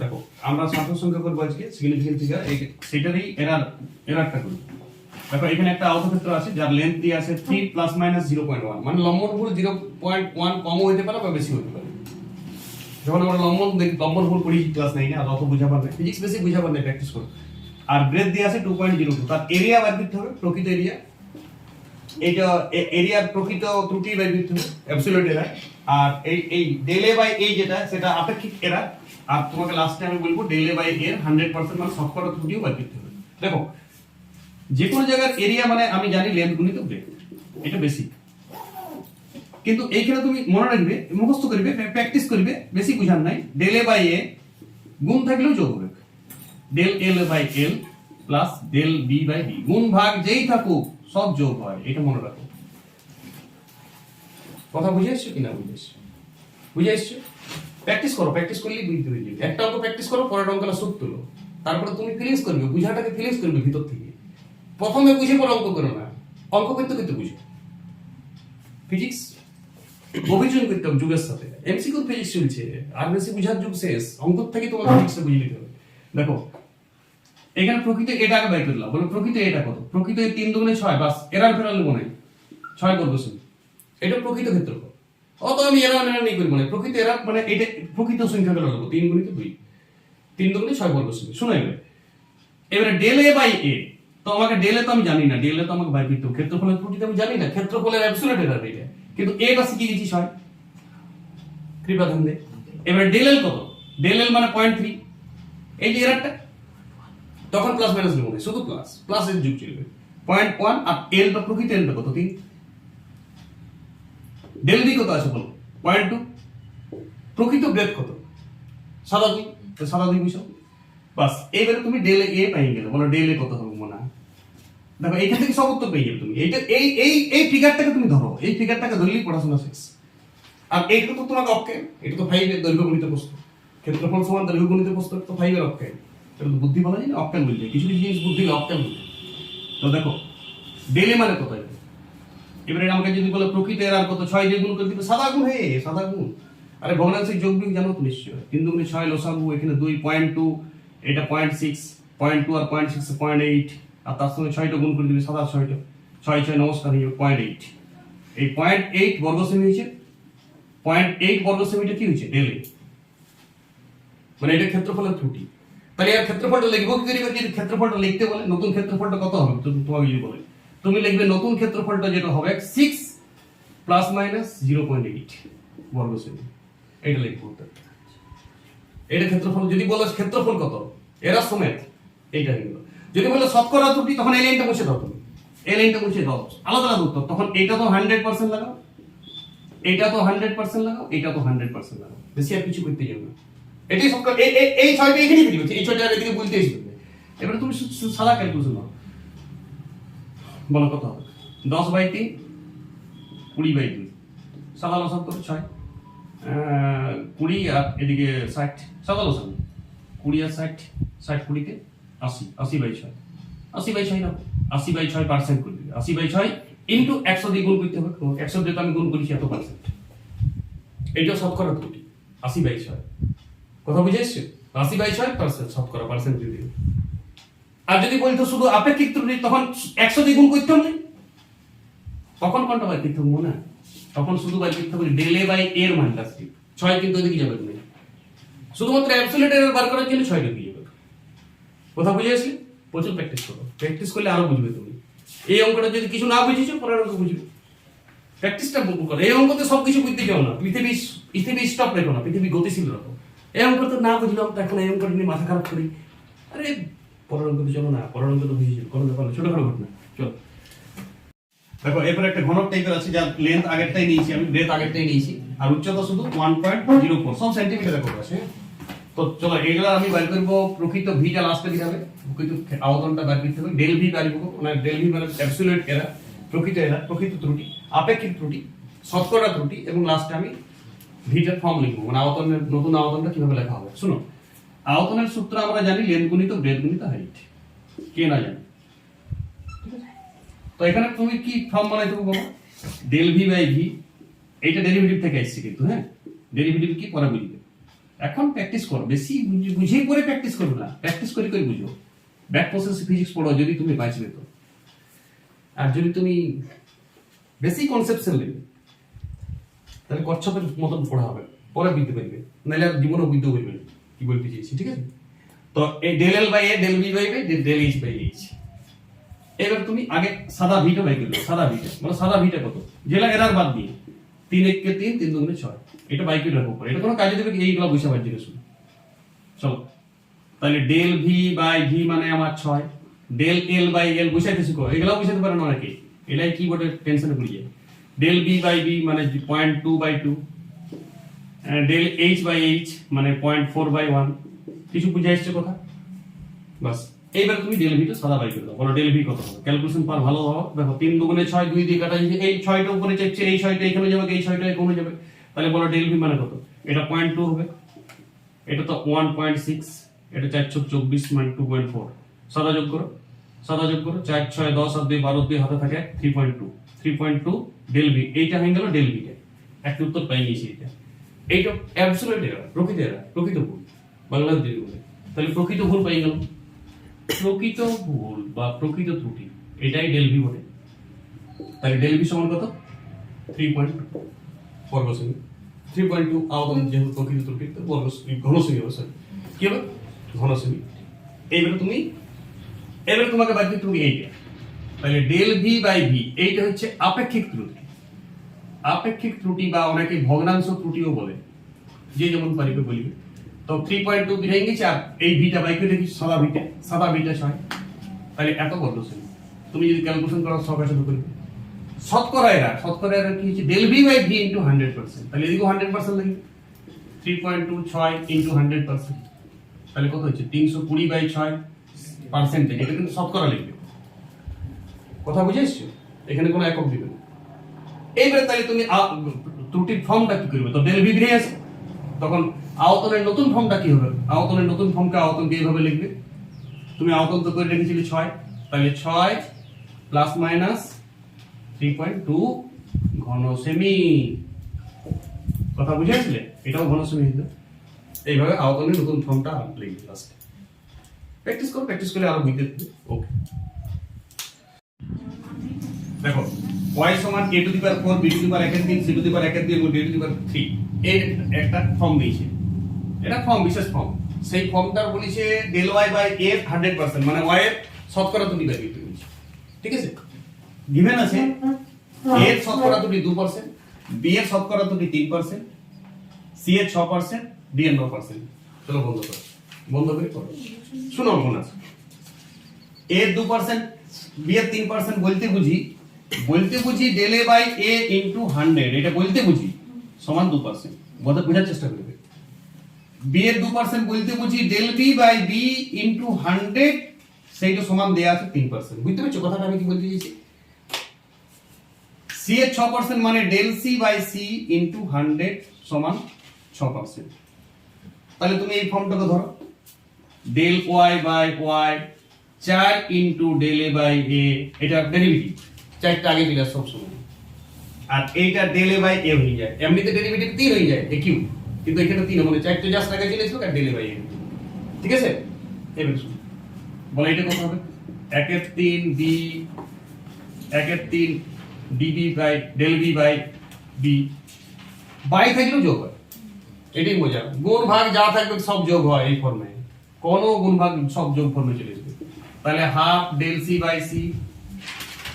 দেখো আমরা সাধারণ সংখ্যা করবো আজকে সিগনিফিকেন্ট ফিগার সেটারই এরারটা করব। দেখো এখানে একটা আয়তক্ষেত্র আছে যার লেন্থ দিয়ে আছে 3 প্লাস মাইনাস 0.1, মানে লম্বর উপর 0.1 কম হতে পারে বা বেশি হতে পারে। যখন আমরা লম্বর উপর পড়ি ক্লাস 9 এ, আর অত বুঝাবার না, ফিজিক্স বেসিক বুঝাবার না, প্র্যাকটিস করো। আর ব্রেথ দিয়ে আছে 2.02, তার এরিয়া বার করতে হবে, প্রকৃত এরিয়া। এটা এরিয়ার প্রকৃত ত্রুটি বাই করতে হবে, অ্যাবসলিউট এরার। আর এই ডেল এ বাই এ যেটা, সেটা আপেক্ষিক এরার। আর তোমাকে লাস্টে আমি বলবো ডেল এ বাই এর 100% মানে শতকরা ত্রুটিও বাই করতে হবে। দেখো যে কোনো জায়গার এরিয়া মানে আমি জানি লেন্থ গুণিত ব্রেথ, এটা বেসিক। কিন্তু এইখানে তুমি মনে রাখবে, মুখস্থ করবে, প্র্যাকটিস করবে, বেশি বুঝার নাই। ডেল এ বাই এ গুণ থাকলেও যোগ হবে, del L by L plus del B by B. গুণ ভাগ যেই থাকুক সব যোগ হয়, এটা মনে রাখো। কথা বুঝে এসছো কিনা? বুঝে এসছো? প্র্যাকটিস করো, প্র্যাকটিস করলেই বুঝতে হয়ে যাবে। একটা অঙ্ক প্র্যাকটিস করো, পরের অঙ্কটা সুদ তুলো, তারপরে তুমি ফিলিংস করবে, বুঝাটাকে ফিলিংস করবে ভিতর থেকে। প্রথমে বুঝে পরে অঙ্ক করো না, অঙ্ক করতে করতে বুঝো। ফিজিক্স অভিযোগ করতে হবে যুগের সাথে। এমসিকিউ ফিজিক্স চলছে, আর বেশি বুঝার যুগ শেষ, অঙ্ক থেকে তোমার ফিজিক্সটা বুঝে নিতে হবে। দেখো এখানে প্রকৃত এটা আগে বাই করলাম, বলো প্রকৃত এটা কত? প্রকৃত 3 দুগুণে 6, বাস এরার ফেরার নেবো নাই, 6 বর্গ সেমি। এটা প্রকৃত ক্ষেত্রফল। অত আমি এরার নেই করবো না, প্রকৃত এরার মানে এটা প্রকৃত সংখ্যা গুলো নেবো, 3 গুণিত 2, 3 দুগুণে 6 বর্গ সেমি। শোনো এবারে ডেল এ বাই এ, তো আমাকে ডেল এ তো আমি জানি না, ডেল এ তো আমাকে বাই করতে হবে। ক্ষেত্রফলের ত্রুটি আমি জানি না, ক্ষেত্রফলের অ্যাবসলিউট এরার এটা, কিন্তু এটা শিখে গেছি 6। কৃপা ধ্যান দে। এবারে ডেল এল কত? ডেল এল মানে 0.3, এই যে এরারটা, তখন প্লাস মাইনাস নেবো না, শুধু প্লাস প্লাস এর যুগ চলবে। 0.1 আর এল টা প্রকৃত এলটা কত? 3। ডেল বি কত আছে বলো? 0.2। প্রকৃত ব্রেথ কত? সাদা 2, সাদা 2 বিষয়, বাস। এবারে তুমি ডেল এ পাই গেলে, বলো ডেল এ কত হবে মনে হয়? দেখো এইখান থেকে সব উত্তর পেয়ে যাবে তুমি। এইটা এই ফিগারটাকে তুমি ধরো, এই ফিগারটাকে ধরলেই পড়াশোনা শেষ। আর এইটা তো তোমাকে অক্কেন, এটা তো 5 এর দৈর্ঘ্য গণিত প্রশ্ন, ক্ষেত্রফল সমান দৈর্ঘ্য গণিত প্রশ্ন তো 5 এর অক্কেন। এটা তো বুদ্ধি বলা যায় না, অক্কেন বলছে, কিছু কিছু জিনিস বুদ্ধি অক্কেন বলছে। তো দেখো ডেল এ মানে কত? এবারে আমাকে যদি বলে প্রকৃত এরার কত, 6 দিয়ে গুণ করে দিবে, সাদা গুণ। হে সাদা গুণ, আরে ভগ্নাংশের যোগ বিয়োগ জানো তো নিশ্চয়ই। 3 দুগুণে 6 লসাগু, এখানে 2.2, এটা 0.6, 0.2 আর 0.6 0.8, আর তার সঙ্গে 6টা গুণ করে দিবে, সাদা 6টা, 6 6 নমস্কার হয়ে যাবে 0.8। এই 0.8 বর্গ সেমি হয়েছে, 0.8 বর্গ সেমিটা কি হয়েছে? ডেল এ, মানে এটা ক্ষেত্রফলের ত্রুটি। তাহলে এর ক্ষেত্রফলটা লিখবো কি করে? যদি ক্ষেত্রফলটা লিখতে বলে, নতুন ক্ষেত্রফলটা কত হবে তোমাকে যদি বলে, তুমি লিখবে নতুন ক্ষেত্রফলটা যেটা হবে 6 প্লাস মাইনাস 0.8 বর্গ সেমি, এটা লিখবো। এটা ক্ষেত্রফল। যদি বলো ক্ষেত্রফল কত এরা সমেত, এইটা হলো। যদি বলো শতকরা ত্রুটি, তখন এই লাইনটা মুছে দাও, তুমি এই লাইনটা মুছে দাও, আলাদা আলাদা উত্তর। তখন এইটা তো 100% লাগাও, এইটা তো 100% লাগাও, এইটা তো 100% লাগাও, বেশি আর কিছু করতে যাবে না। এটাই সব। এই 6টা এখানে দিয়ে দিবে, এই 6টা এদিকে বলতে আসবে। এবারে তুমি সাদা ক্যালকুলেশন নাও, বলো কত হবে? 10/3, 20/2, সাদা লসাগু কত? 6, 20 আর এদিকে 60, সাদা লসাগু 20 আর 60, 60 20 তে 80, 80/6, 80/6 নাও, 80/6% করে দিবে। 80/6 ইনটু 100 দিয়ে গুণ করতে হবে, 100 দিয়ে তো আমি গুণ করেছি এত পার্সেন্ট। এইটাও শতকরা ত্রুটি, 80/6। কথা বুঝে এসছো? 80/6% শতকরা পার্সেন্ট দিয়ে দিবে। আর যদি বলতো শুধু আপেক্ষিক ত্রুটি, তখন 100 দিয়ে গুণ করতে হবে, তখন কোনটা বাই করতে হবে মনে? তখন শুধু বাই করতে হবে ডেল এ বাই এর মানটা 6, কিন্তু ওদিকে যাবে না, শুধুমাত্র অ্যাবসলিউট এরার বার করার জন্য 6 ঢুকিয়ে যাবে। কথা বুঝে আসলে? প্রচুর প্র্যাকটিস করো, প্র্যাকটিস করলে আরো বুঝবে তুমি। এই অঙ্কটা যদি কিছু না বুঝেছো, পরের অঙ্ক বুঝবে। প্র্যাকটিসটা করো। এই অঙ্কতে সবকিছু বুঝতে যাও না, পৃথিবী স্টপ রেখো না, পৃথিবী গতিশীল রাখো। এই অঙ্ক তো না বুঝলাম, তো এখন এই অঙ্কটা নিয়ে মাথা খারাপ করি। আরে পরের অঙ্কতে চলো না, পরের অঙ্ক তো বুঝেছি, কোনো ব্যাপার না, ছোটখাটো ঘটনা। চলো দেখো, এরপর একটা ঘনক টাইপের আছে, যার লেন্থ আগেরটাই নিয়েছি আমি, ব্রেথ আগেরটাই নিয়েছি, আর উচ্চতা শুধু 1.04, সব সেন্টিমিটারে করে আছে। তো চলো এগুলো আমি বের করব। প্রকৃত ভিটা লাস্টে দিতে হবে, প্রকৃত আয়তনটা বের করতে হবে। ডেল ভি বের করব, মানে ডেল ভি মানে অ্যাবসলিউট এরার, প্রকৃত এরার, প্রকৃত ত্রুটি, আপেক্ষিক ত্রুটি, শতকরা ত্রুটি, এবং লাস্টে আমি ভিটার ফর্ম লিখবো, মানে আয়তনের নতুন আয়তনটা কিভাবে লেখা হবে। শুনো, আয়তনের সূত্র আমরা জানি লেন্থ গুণিত ব্রেথ গুণিত হাইট, কে না জানে? তো এখানে তুমি কি ফর্ম বানাইতে বলো? ডেল ভি বাই ভি, এইটা ডেরিভেটিভ থেকে আসছে কিন্তু, হ্যাঁ ডেরিভেটিভ কি পরে বুঝবে। এখন প্র্যাকটিস করো, বেশি বুঝেই পরে প্র্যাকটিস করো না, প্র্যাকটিস করে করে বুঝো। ব্যাক প্রসেস ফিজিক্স পড়ো যদি তুমি বাঁচবে তো। আর যদি তুমি বেশি কনসেপশন নেবে তাহলে কচ্ছপের মতন পড়া হবে, পরে বুঝতে পারবে, নাহলে আর জীবনেও বুঝতে পারবে না কি বলতে চাইছি, ঠিক আছে? তো এই del L by A, del B by B, del H by H. এবার তুমি আগে সাদা ভিটা বাই করবে, সাদা ভিটা মানে সাদা ভিটা কত, যেটা এরার বাদ দিয়ে 3 1 কে 3 3 2 গুণে 6, এটা বাই করে রাখবো পরে, এটা কোনো কাজে দেবে কি এইগুলো বুঝা বাদ দিলে শুনো। চলো তাহলে ডেল ভি বাই ভি মানে আমার 6, ডেল এল বাই এল বুঝাইতে শিখো, এগুলো বুঝাতে পারে না নাকি, এলাই কিবোর্ডে টেনশনে পড়ে যায়। ডেল বি বাই বি মানে 0.2/2, ডেল এইচ বাই এইচ মানে 0.4/1। কিছু বুঝে আসছে কথা? বাস এইবার তুমি ডেল ভিটা সাদা বাই করে দাও, বলো ডেল ভি কত হবে, ক্যালকুলেশন পার ভালো হবে। দেখো 3 দুগুণে 6, 2 দিয়ে কাটা যাচ্ছে, এই 6টা উপরে চাইছে, এই 6টা এখানে যাবে, এই 6টা এখানে যাবে, তাহলে বলো ডেল ভি মানে কত, এটা 0.2 হবে, এটা তো 1.6, এটা 424 মানে 2.4। সাদা যোগ করো, সাদা যোগ করো, 4 6 10 আর 2 12 দিয়ে হাতে থাকে 3.2 ডেল ভি, এইটা হয়ে গেল ডেল ভিটা। একটা উত্তর পাই গেছি এটা। এইটা অ্যাবসলিউট এরর, প্রকৃত এরর, প্রকৃত ভুল বাংলার দিয়ে বলে। তাহলে প্রকৃত ভুল পাই গেল, প্রকৃত ভুল বা প্রকৃত ত্রুটি, এটাই ডেল ভি বলে। তাহলে ডেল ভি সমান কত, 3.2 বর্গ সেমি, 3.2 আওতন যেহেতু প্রকৃত ত্রুটি তো বর্গ সেমি, ঘন সেমি হবে, স্যার কি হবে, ঘন সেমি। এবারে তোমাকে বাদ দিতে হবে এইটা, তাহলে ডেল ভি বাই ভি এইটা হচ্ছে আপেক্ষিক ত্রুটি। আপেক্ষিক ত্রুটি বা অনেকে ভগ্নাংশ ত্রুটিও বলে, যে যেমন পারিবে বলবে। তো 3.2 বেরিয়ে গেছে, আর এই ভিটা বাই করে দেখি সাদা ভিটা 6, তাহলে এত বর্গ সেমি। তুমি যদি ক্যালকুলেশন করো সব একসাথে করবে, শতকরা এরা কি হচ্ছে del V by V into 100%, তাহলে এদিকেও 100% লাগবে, 3.2 6 ইনটু 100%, তাহলে কত হচ্ছে 320/6%। এটা কিন্তু শতকরা লিখবে, কথা বুঝে এসছো? এখানে কোনো একক দিবে না। এইবারে তাহলে তুমি ত্রুটির ফর্মটা কি করবে, তো ডেল ভি বেরিয়ে আসে, তখন আয়তনের নতুন ফর্মটা কি হবে, আয়তনের নতুন ফর্মটা আয়তনকে এইভাবে লিখবে। তুমি আয়তন তো করে রেখেছিলে 6, তাহলে 6 প্লাস মাইনাস 3.2 ঘন সেমি, কথা বুঝে আসলে? এটাও ঘন সেমি হইলো। এইভাবে আয়তনের নতুন ফর্মটা লিখবে লাস্টে। প্র্যাকটিস করো, প্র্যাকটিস করলে আরো বুঝতে পারবে। ওকে দেখো y সমান a to the power 4 b to the power 1 এর 3 c টু দি পাওয়ার 1 এর 2 এবং d টু দি পাওয়ার 3, এর একটা ফর্ম দিয়েছে। এটা ফর্ম, বিশেষ ফর্ম। সেই ফর্মটা বলেছে ডেল y বাই a 100%, মানে y এর শতকরা ত্রুটি বের করতে বলেছে, ঠিক আছে? গিভেন আছে a এর শতকরা ত্রুটি 2%, b এর শতকরা ত্রুটি 3%, c এর 6%, d এর 9%। চলো বন্ধ করে করো, শুনো বোনাস। a এর 2%, b এর 3% বলতে বুঝি del a by a into 100, এটা বলতে বুঝি সমান 2%, বোঝার চেষ্টা করবে। b এর 2% বলতে বুঝি del b by b into 100, সেইটা সমান দেয়া আছে 3%। বুঝতে পেরেছো কথাটা আমি কি বলতে চাইছি? c এর 6% মানে del c by c into 100 সমান 6%। তাহলে তুমি এই ফর্মটাকে ধরো, del y by y 4 into del a by a, এটা ডেরিভেটিভ, চারটা আগে দিলে সব সময়, আর এইটা ডেল a বাই a হয়ে যায়, এমনিতে ডেরিভেটিভ 3 হয়ে যায় a কিউ, কিন্তু এখানে 3 মানে চারটা জাস্ট আগে দিলে ছিল আর ডেল a বাই a, ঠিক আছে? এবারে শুনো, বলে এটা কত হবে, 1 এর 3 b 1 এর 3 db by del b by b, by থাকলেও যোগ হয়, এটাই মজা। গুণ ভাগ যা থাকবে সব যোগ হয় এই ফর্মে, কোনো গুণ ভাগ সব যোগ ফর্মে চলে আসবে। তাহলে half del C by C,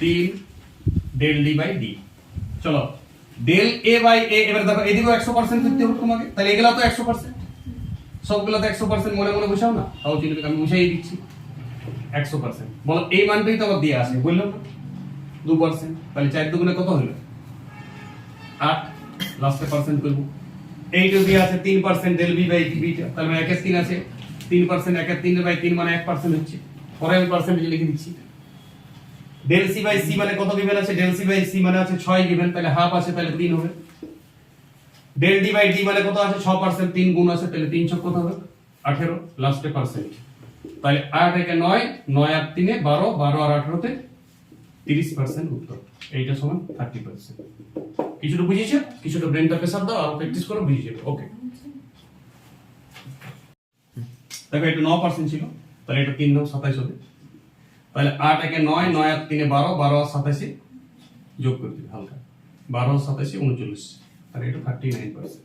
3 del D by D. চলো ডেল এ বাই এ, এবারে দেখো এদিকেও 100% করতে হবে তোমাকে, তাহলে এগুলা তো 100%, সবগুলা তো 100%, মনে মনে বসাও না, তাও চলবে, আমি বসাই দিচ্ছি 100%। বলো এই মানটাই তো আবার দিয়ে আসে, বললাম না 2%, তাহলে 4 দুগুণে কত হলো 8, লাস্টে পার্সেন্ট করব। এইটা দিয়ে আছে 3% ডেল বি বাই বিটা, তাহলে 1 এর 3 আছে 3%, 1 এর 3 বাই 3 মানে 1% হচ্ছে, পরে আমি পার্সেন্টেজ লিখে দিচ্ছি। ডেল সি বাই সি মানে কত গিভেন আছে, ডেল সি বাই সি মানে আছে 6 গিভেন, তাহলে হাফ আছে, তাহলে 3 হবে। ডেল ডি বাই ডি মানে কত আছে 6%, 3 গুণ আছে, তাহলে 3 ছক কত হবে 18, লাস্টে পার্সেন্ট, তাহলে 8 একে 9, 9 আর 3 এ 12, 12 আর 18 তে 30% উত্তর, এইটা সমান 30%। কিছুটা বুঝিয়েছো, কিছুটা ব্রেনটা প্রেসার দাও আর প্র্যাকটিস করো, বুঝিয়ে যাবে। ওকে। দেখো এটা 9% ছিল, তাহলে এটা 3 9 27 হবে। তাহলে 8 একে 9, 9 আর 3 12, 12 আর 27 যোগ করে দিবে হালকা, 12 আর 27 39, তাহলে এটা 39%।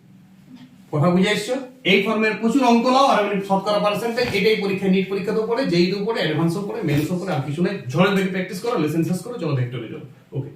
কথা বুঝে এসছো? এই ফর্মের প্রচুর অঙ্ক নাও, আর আমি শতকরা পার্সেন্টেজ এটাই পরীক্ষা, নিট পরীক্ষাতেও পড়ে, যেইতেও পড়ে, অ্যাডভান্সও পড়ে, মেন্সও পড়ে, আর কিছু নাই। ঝড়ে দেখে প্র্যাকটিস করো, লেসন শেষ করো, চলো ভেক্টরে যাও। ওকে।